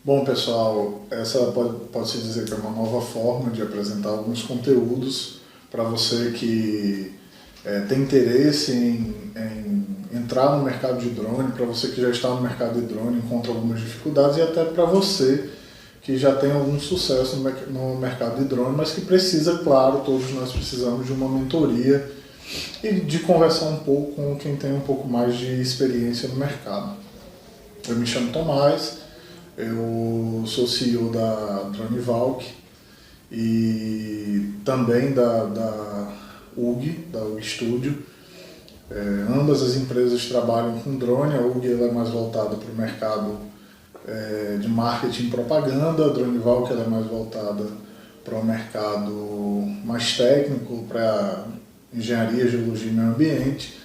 Bom, pessoal, essa pode-se dizer que é uma nova forma de apresentar alguns conteúdos para você que tem interesse em entrar no mercado de drone, para você que já está no mercado de drone, encontra algumas dificuldades, e até para você que já tem algum sucesso no mercado de drone, mas que precisa, claro, todos nós precisamos de uma mentoria e de conversar um pouco com quem tem um pouco mais de experiência no mercado. Eu me chamo Tomás, eu sou CEO da Drone Valk e também da UG Studio. Ambas as empresas trabalham com drone. A UG ela é mais voltada para o mercado de marketing e propaganda, a Drone Valk ela é mais voltada para o mercado mais técnico, para engenharia, geologia e meio ambiente.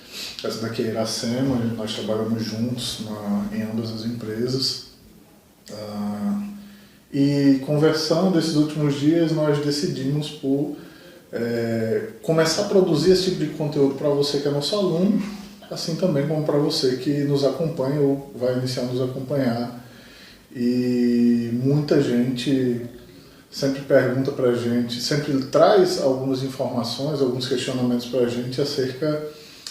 Essa daqui é a Iracema, nós trabalhamos juntos em ambas as empresas. E conversando esses últimos dias, nós decidimos por começar a produzir esse tipo de conteúdo para você que é nosso aluno, assim também como para você que nos acompanha ou vai iniciar a nos acompanhar. E muita gente sempre pergunta para a gente, sempre traz algumas informações, alguns questionamentos para a gente acerca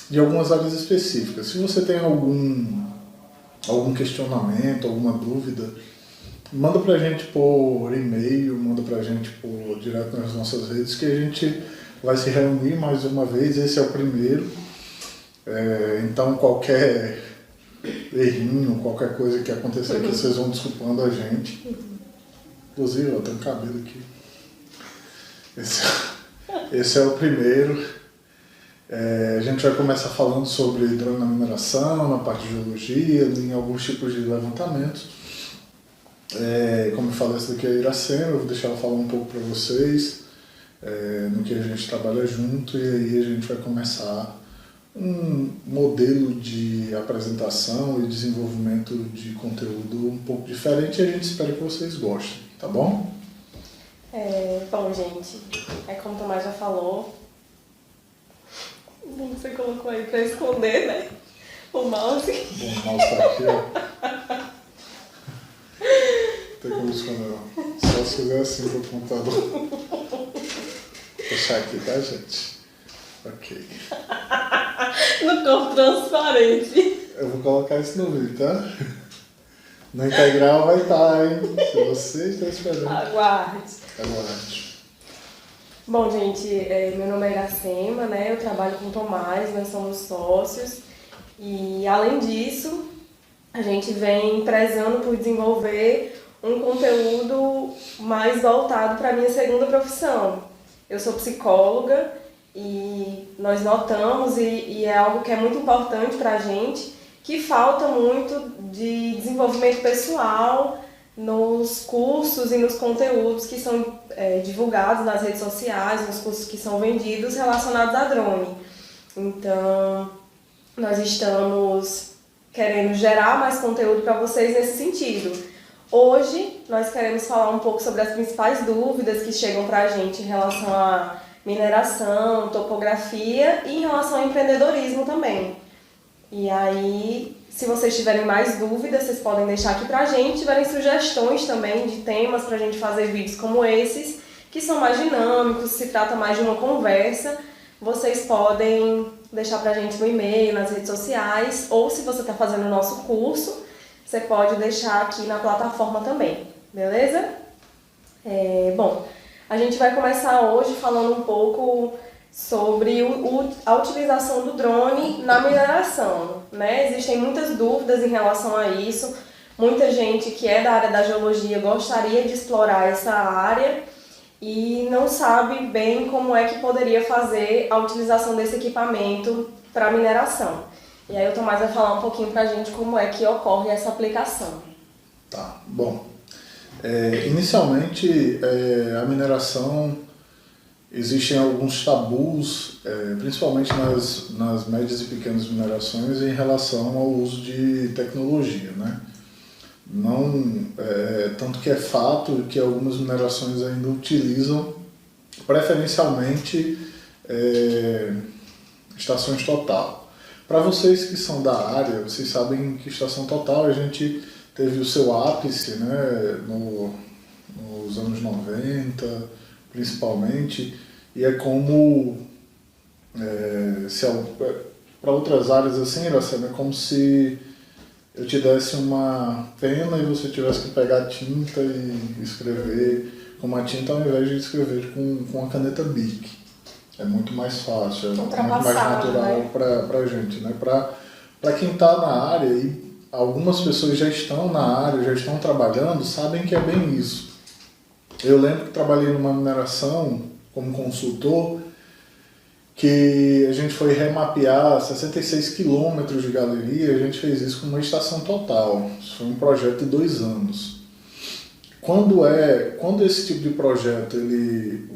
de algumas áreas específicas. Se você tem algum questionamento, alguma dúvida, manda pra gente por e-mail, manda pra gente por direto nas nossas redes, que a gente vai se reunir mais uma vez. Esse é o primeiro. Então qualquer errinho, qualquer coisa que acontecer aqui, vocês vão desculpando a gente. Inclusive, eu tenho cabelo aqui. Esse é o primeiro. A gente vai começar falando sobre drone na mineração, na parte de geologia, em alguns tipos de levantamentos. Como eu falei, essa daqui é a Iracema, eu vou deixar ela falar um pouco para vocês no que a gente trabalha junto, e aí a gente vai começar um modelo de apresentação e desenvolvimento de conteúdo um pouco diferente, e a gente espera que vocês gostem, tá bom? Bom, gente, como o Tomás já falou, você colocou aí para esconder, né? O mouse. Bom, o mouse tá aqui, ó. Tem como esconder, não. Só se fizer assim pro computador. Vou fechar aqui, tá, gente? Ok. No corpo transparente. Eu vou colocar isso no vídeo, tá? No integral vai estar, hein? Se você está esperando. Aguarde. Bom, gente, meu nome é Iracema, né? Eu trabalho com o Tomás, nós somos sócios. E, além disso, a gente vem prezando por desenvolver um conteúdo mais voltado para a minha segunda profissão. Eu sou psicóloga e nós notamos, e é algo que é muito importante para a gente, que falta muito de desenvolvimento pessoal nos cursos e nos conteúdos que são divulgados nas redes sociais, nos cursos que são vendidos relacionados a drone. Então, nós estamos querendo gerar mais conteúdo para vocês nesse sentido. Hoje, nós queremos falar um pouco sobre as principais dúvidas que chegam para a gente em relação à mineração, topografia e em relação ao empreendedorismo também. E aí, se vocês tiverem mais dúvidas, vocês podem deixar aqui pra gente. Tiverem sugestões também de temas pra gente fazer vídeos como esses, que são mais dinâmicos, se trata mais de uma conversa, vocês podem deixar pra gente no e-mail, nas redes sociais, ou se você está fazendo o nosso curso, você pode deixar aqui na plataforma também, beleza? Bom, a gente vai começar hoje falando um pouco sobre a utilização do drone na mineração, né? Existem muitas dúvidas em relação a isso. Muita gente que é da área da geologia gostaria de explorar essa área e não sabe bem como é que poderia fazer a utilização desse equipamento para mineração. E aí o Tomás vai falar um pouquinho para a gente como é que ocorre essa aplicação. Tá, bom. Inicialmente, a mineração, existem alguns tabus, principalmente nas médias e pequenas minerações, em relação ao uso de tecnologia, né? Tanto que é fato que algumas minerações ainda utilizam preferencialmente estações total. Para vocês que são da área, vocês sabem que estação total a gente teve o seu ápice, né, nos anos 90, principalmente, e é como, para outras áreas assim, Iracema, é como se eu te desse uma pena e você tivesse que pegar tinta e escrever com uma tinta ao invés de escrever com a caneta Bic. É muito mais fácil, é muito mais natural, né, para a gente, né? Para quem está na área, e algumas pessoas já estão na área, já estão trabalhando, sabem que é bem isso. Eu lembro que trabalhei numa mineração como consultor, que a gente foi remapear 66 quilômetros de galeria, a gente fez isso com uma estação total. Isso foi um projeto de 2 anos. Quando esse tipo de projeto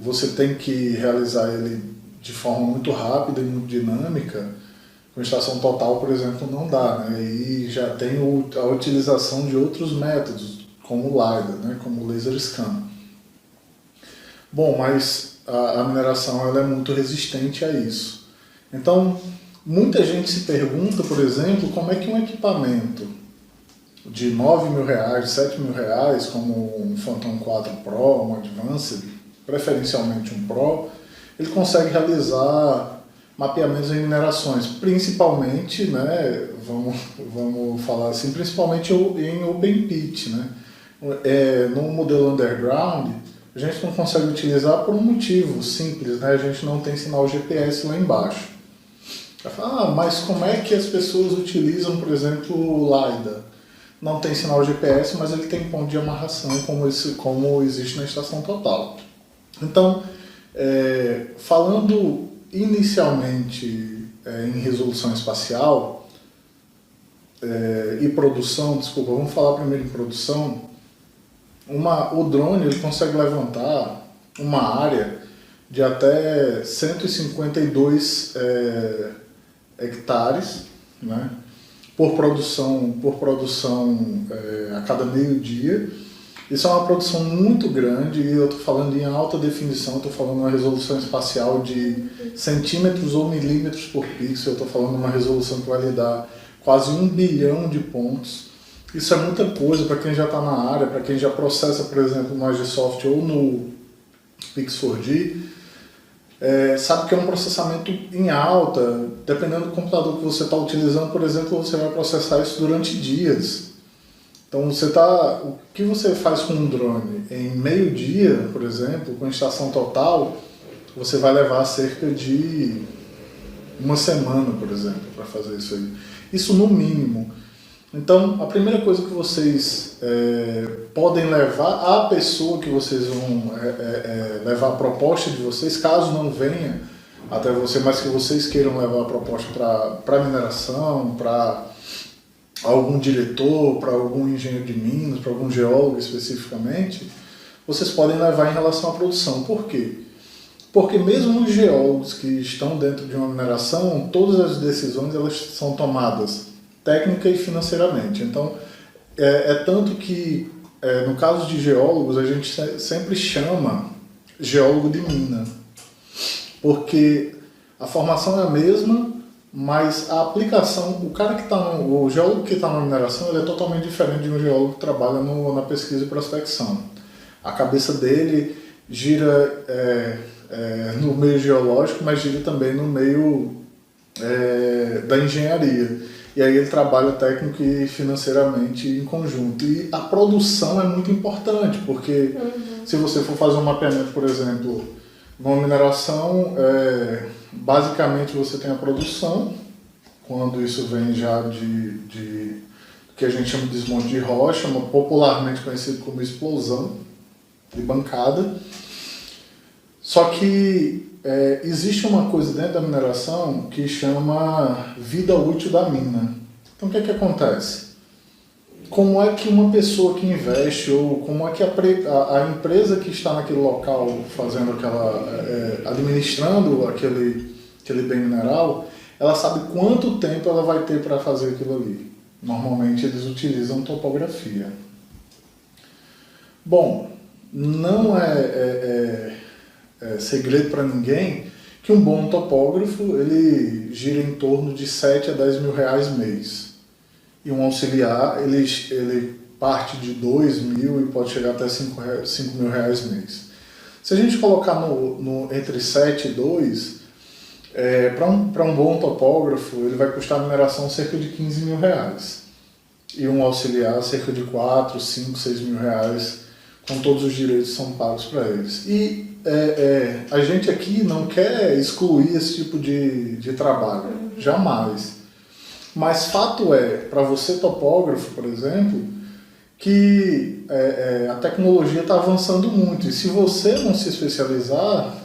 você tem que realizar ele de forma muito rápida e muito dinâmica, com estação total, por exemplo, não dá, né? E já tem a utilização de outros métodos, como o LiDAR, né? Como o laser scan. Bom, mas a mineração ela é muito resistente a isso. Então, muita gente se pergunta, por exemplo, como é que um equipamento de R$9.000, R$7.000, como um Phantom 4 Pro, um Advanced, preferencialmente um Pro, ele consegue realizar mapeamentos em minerações, principalmente, né, vamos falar assim, principalmente em Open Pit, né? No modelo Underground, a gente não consegue utilizar por um motivo simples, né? A gente não tem sinal GPS lá embaixo. Mas como é que as pessoas utilizam, por exemplo, o LiDAR? Não tem sinal GPS, mas ele tem ponto de amarração como existe na estação total. Então, falando inicialmente em resolução espacial e produção, vamos falar primeiro em produção. O drone ele consegue levantar uma área de até 152 hectares, né, por produção a cada meio-dia. Isso é uma produção muito grande, e eu estou falando em alta definição, estou falando uma resolução espacial de centímetros ou milímetros por pixel, estou falando uma resolução que vai lhe dar quase 1 bilhão de pontos. Isso é muita coisa para quem já está na área, para quem já processa, por exemplo, no Agisoft ou no Pix4D, sabe que é um processamento em alta. Dependendo do computador que você está utilizando, por exemplo, você vai processar isso durante dias. Então, o que você faz com um drone em meio-dia, por exemplo, com estação total, você vai levar cerca de 1 semana, por exemplo, para fazer isso aí. Isso no mínimo. Então, a primeira coisa que vocês podem levar, a pessoa que vocês vão levar a proposta de vocês, caso não venha até você, mas que vocês queiram levar a proposta para mineração, para algum diretor, para algum engenheiro de minas, para algum geólogo especificamente, vocês podem levar em relação à produção. Por quê? Porque mesmo os geólogos que estão dentro de uma mineração, todas as decisões elas são tomadas técnica e financeiramente. Então, tanto que, no caso de geólogos, a gente sempre chama geólogo de mina, porque a formação é a mesma, mas a aplicação, o geólogo que está na mineração, ele é totalmente diferente de um geólogo que trabalha na pesquisa e prospecção. A cabeça dele gira no meio geológico, mas gira também no meio da engenharia. E aí ele trabalha técnico e financeiramente em conjunto. E a produção é muito importante, porque se você for fazer um mapeamento, por exemplo, numa mineração, basicamente você tem a produção, quando isso vem já de que a gente chama de desmonte de rocha, popularmente conhecido como explosão de bancada. Só que existe uma coisa dentro da mineração que chama vida útil da mina. Então o que acontece? Como é que uma pessoa que investe, ou como é que a empresa que está naquele local fazendo administrando aquele bem mineral, ela sabe quanto tempo ela vai ter para fazer aquilo ali? Normalmente eles utilizam topografia. Bom, não é segredo para ninguém que um bom topógrafo ele gira em torno de 7 a 10 mil reais mês. E um auxiliar ele parte de 2 mil e pode chegar até 5 mil reais mês. Se a gente colocar entre 7 e 2, para um bom topógrafo, ele vai custar a mineração cerca de 15 mil reais. E um auxiliar cerca de 4, 5, 6 mil reais, com todos os direitos que são pagos para eles. E a gente aqui não quer excluir esse tipo de trabalho, jamais. Mas fato para você topógrafo, por exemplo, que a tecnologia está avançando muito. E se você não se especializar,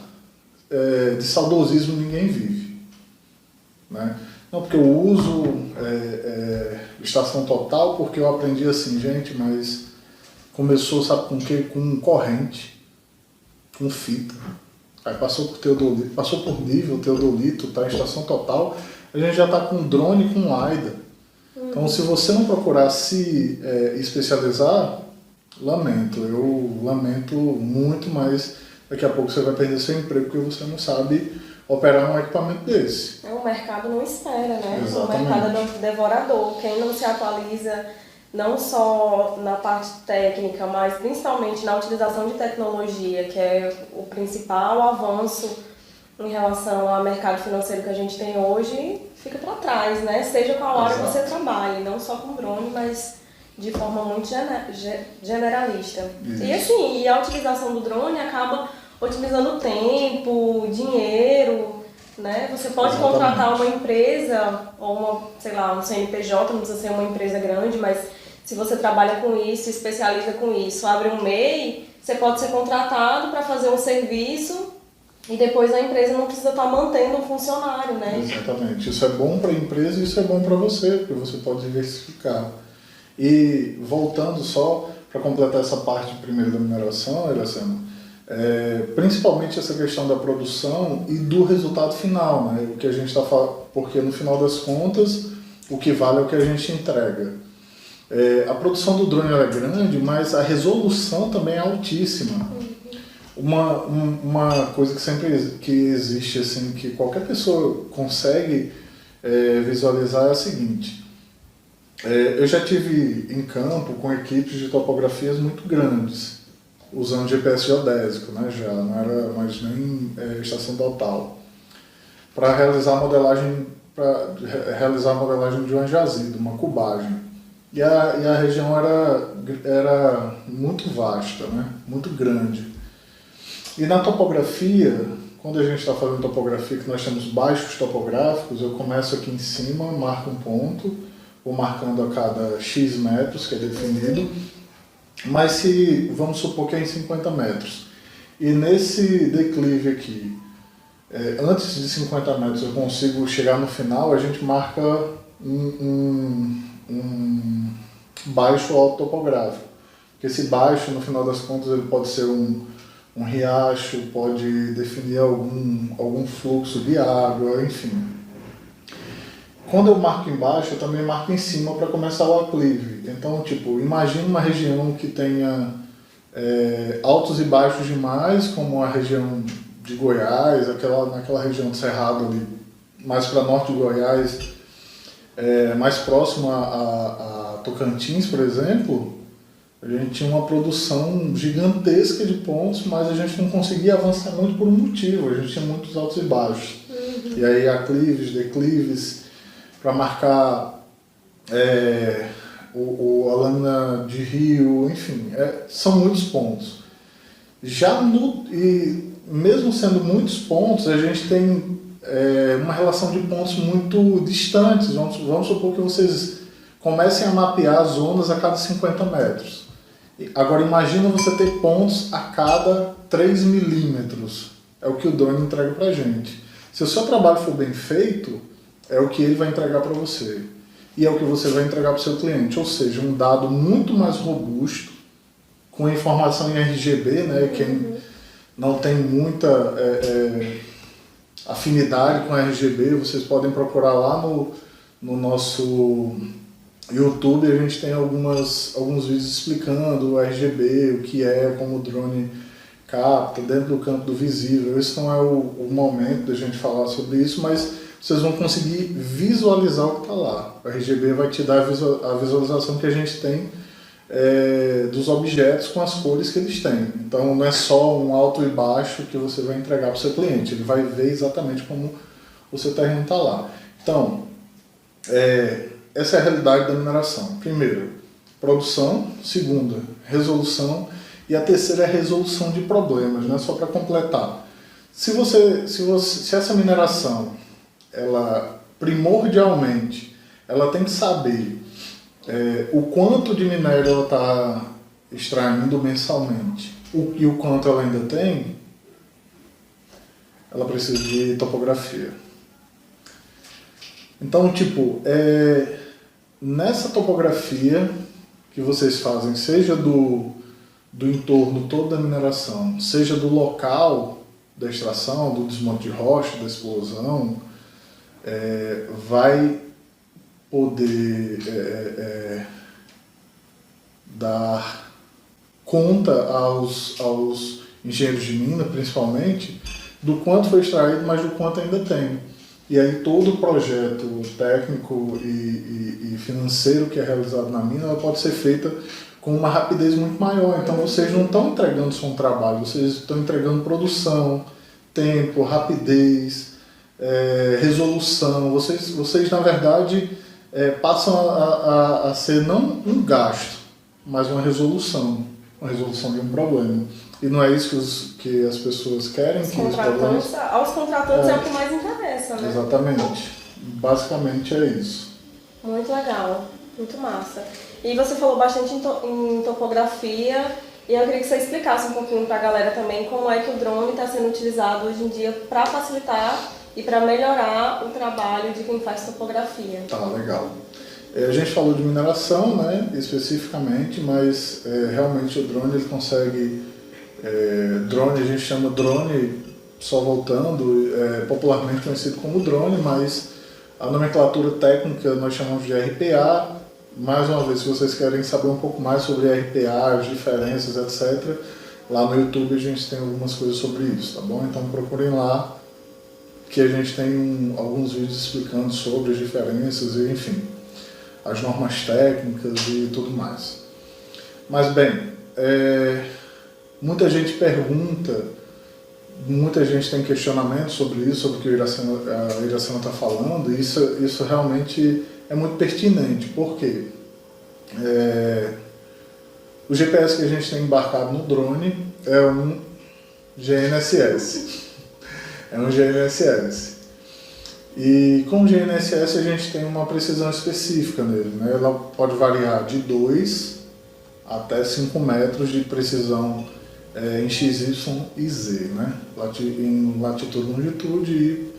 de saudosismo ninguém vive. Né? Não, porque eu uso estação total porque eu aprendi assim, gente, mas começou, sabe com o quê? Com corrente, com fita. Aí passou por teodolito, passou por nível, teodolito, tá em estação total, a gente já está com drone com LiDAR. Então, se você não procurar se especializar, lamento, eu lamento muito, mas daqui a pouco você vai perder seu emprego porque você não sabe operar um equipamento desse. O mercado não espera, né? Exatamente. O mercado é devorador. Quem não se atualiza, não só na parte técnica, mas principalmente na utilização de tecnologia, que é o principal avanço em relação ao mercado financeiro que a gente tem hoje, fica para trás, né? Seja qual área você trabalhe, não só com drone, mas de forma muito generalista. Isso. E assim, a utilização do drone acaba otimizando tempo, dinheiro, né? Você pode contratar uma empresa ou um CNPJ, não precisa ser uma empresa grande, mas se você trabalha com isso, se especializa com isso, abre um MEI, você pode ser contratado para fazer um serviço e depois a empresa não precisa estar mantendo um funcionário, né? Exatamente. Isso é bom para a empresa e isso é bom para você, porque você pode diversificar. E voltando só para completar essa parte primeiro da mineração, Iracema, principalmente essa questão da produção e do resultado final, né? O que a gente está falando, porque no final das contas o que vale é o que a gente entrega. A produção do drone é grande, mas a resolução também é altíssima. Uma coisa que sempre existe, assim, que qualquer pessoa consegue visualizar é a seguinte. Eu já tive em campo com equipes de topografias muito grandes, usando GPS geodésico, né, já não era mais nem estação total, para realizar a modelagem de uma jazida, uma cubagem. E a região era muito vasta, né, muito grande. E na topografia, quando a gente está fazendo topografia, que nós temos baixos topográficos, eu começo aqui em cima, marco um ponto, vou marcando a cada X metros, que é definido, mas se, vamos supor que é em 50 metros, e nesse declive aqui, antes de 50 metros eu consigo chegar no final, a gente marca um baixo alto topográfico, porque esse baixo, no final das contas, ele pode ser um riacho, pode definir algum fluxo de água, enfim. Quando eu marco embaixo, eu também marco em cima para começar o aclive. Então, tipo, imagina uma região que tenha altos e baixos demais, como a região de Goiás, naquela região do Cerrado ali, mais para norte de Goiás, mais próximo a Tocantins, por exemplo. A gente tinha uma produção gigantesca de pontos, mas a gente não conseguia avançar muito por um motivo, a gente tinha muitos altos e baixos. E aí aclives, declives, para marcar a lâmina de rio, enfim, são muitos pontos. E mesmo sendo muitos pontos, a gente tem uma relação de pontos muito distantes. Vamos supor que vocês comecem a mapear zonas a cada 50 metros. Agora imagina você ter pontos a cada 3 milímetros. É o que o drone entrega para a gente. Se o seu trabalho for bem feito, é o que ele vai entregar para você. E é o que você vai entregar para o seu cliente. Ou seja, um dado muito mais robusto, com informação em RGB, né? Quem não tem muita afinidade com RGB, vocês podem procurar lá no nosso YouTube, a gente tem alguns vídeos explicando o RGB, o que como o drone capta, dentro do campo do visível. Esse não é o momento da gente falar sobre isso, mas vocês vão conseguir visualizar o que está lá. O RGB vai te dar a visualização que a gente tem dos objetos com as cores que eles têm. Então não é só um alto e baixo que você vai entregar para o seu cliente, ele vai ver exatamente como o seu terreno está lá. Então, essa é a realidade da mineração. Primeiro, produção. Segunda, resolução. E a terceira é a resolução de problemas, né? Só para completar. Se essa mineração, ela primordialmente, ela tem que saber o quanto de minério ela está extraindo mensalmente e o quanto ela ainda tem, ela precisa de topografia. Então, nessa topografia que vocês fazem, seja do entorno todo da mineração, seja do local da extração, do desmonte de rocha, da explosão, vai poder dar conta aos engenheiros de mina, principalmente, do quanto foi extraído, mas do quanto ainda tem. E aí todo o projeto técnico e financeiro que é realizado na mina, ela pode ser feita com uma rapidez muito maior. Então vocês não estão entregando só um trabalho, vocês estão entregando produção, tempo, rapidez, resolução. Vocês na verdade passam a ser não um gasto, mas uma resolução de um problema. E não é isso que as pessoas querem? Aos contratantes é o que mais interessa, né? Exatamente. Basicamente é isso. Muito legal, muito massa. E você falou bastante em topografia, e eu queria que você explicasse um pouquinho para a galera também como é que o drone está sendo utilizado hoje em dia para facilitar e para melhorar o trabalho de quem faz topografia. Tá, legal. A gente falou de mineração, né, especificamente, mas realmente o drone ele consegue... drone, a gente chama drone, só voltando, popularmente conhecido como drone, mas a nomenclatura técnica nós chamamos de RPA. Mais uma vez, se vocês querem saber um pouco mais sobre RPA, as diferenças, etc., lá no YouTube a gente tem algumas coisas sobre isso, tá bom? Então procurem lá, que a gente tem alguns vídeos explicando sobre as diferenças e, enfim, as normas técnicas e tudo mais. Mas, bem, muita gente pergunta, muita gente tem questionamento sobre isso, sobre o que a Iracema está falando, e isso realmente é muito pertinente. Por quê? O GPS que a gente tem embarcado no drone é um GNSS. É um GNSS. E com o GNSS a gente tem uma precisão específica nele, né? Ela pode variar de 2 até 5 metros de precisão em X, Y e Z, né? Em latitude e longitude, e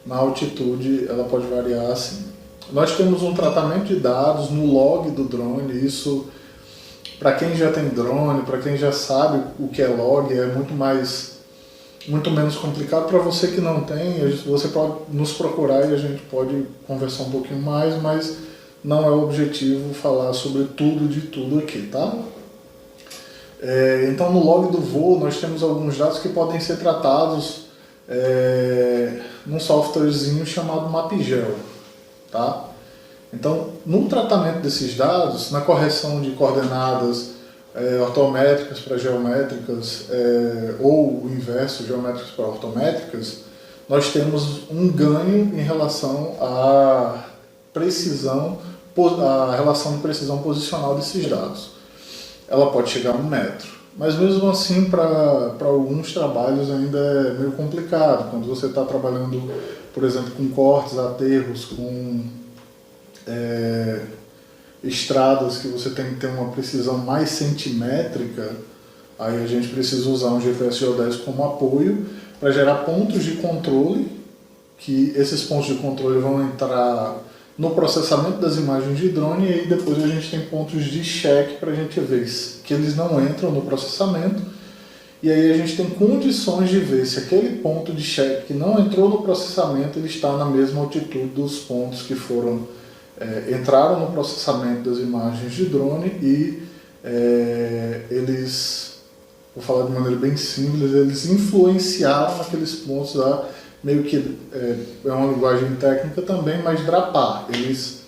na altitude ela pode variar assim. Nós temos um tratamento de dados no log do drone. Isso, para quem já tem drone, para quem já sabe o que é log, é muito menos complicado. Para você que não tem, você pode nos procurar e a gente pode conversar um pouquinho mais, mas não é o objetivo falar sobre tudo de tudo aqui, tá? Então no log do voo nós temos alguns dados que podem ser tratados num softwarezinho chamado MapGel, tá? Então no tratamento desses dados, na correção de coordenadas ortométricas para geométricas ou o inverso, geométricas para ortométricas, nós temos um ganho em relação à precisão, a relação de precisão posicional desses dados. Ela pode chegar a 1 metro, mas mesmo assim para alguns trabalhos ainda é meio complicado. Quando você está trabalhando, por exemplo, com cortes, aterros, com estradas que você tem que ter uma precisão mais centimétrica, aí a gente precisa usar um GPS geodésico como apoio para gerar pontos de controle, que esses pontos de controle vão entrar no processamento das imagens de drone, e aí depois a gente tem pontos de check para a gente ver que eles não entram no processamento, e aí a gente tem condições de ver se aquele ponto de check que não entrou no processamento ele está na mesma altitude dos pontos que entraram no processamento das imagens de drone, e eles, vou falar de maneira bem simples, eles influenciaram aqueles pontos a meio que, é uma linguagem técnica também, mas drapar. Eles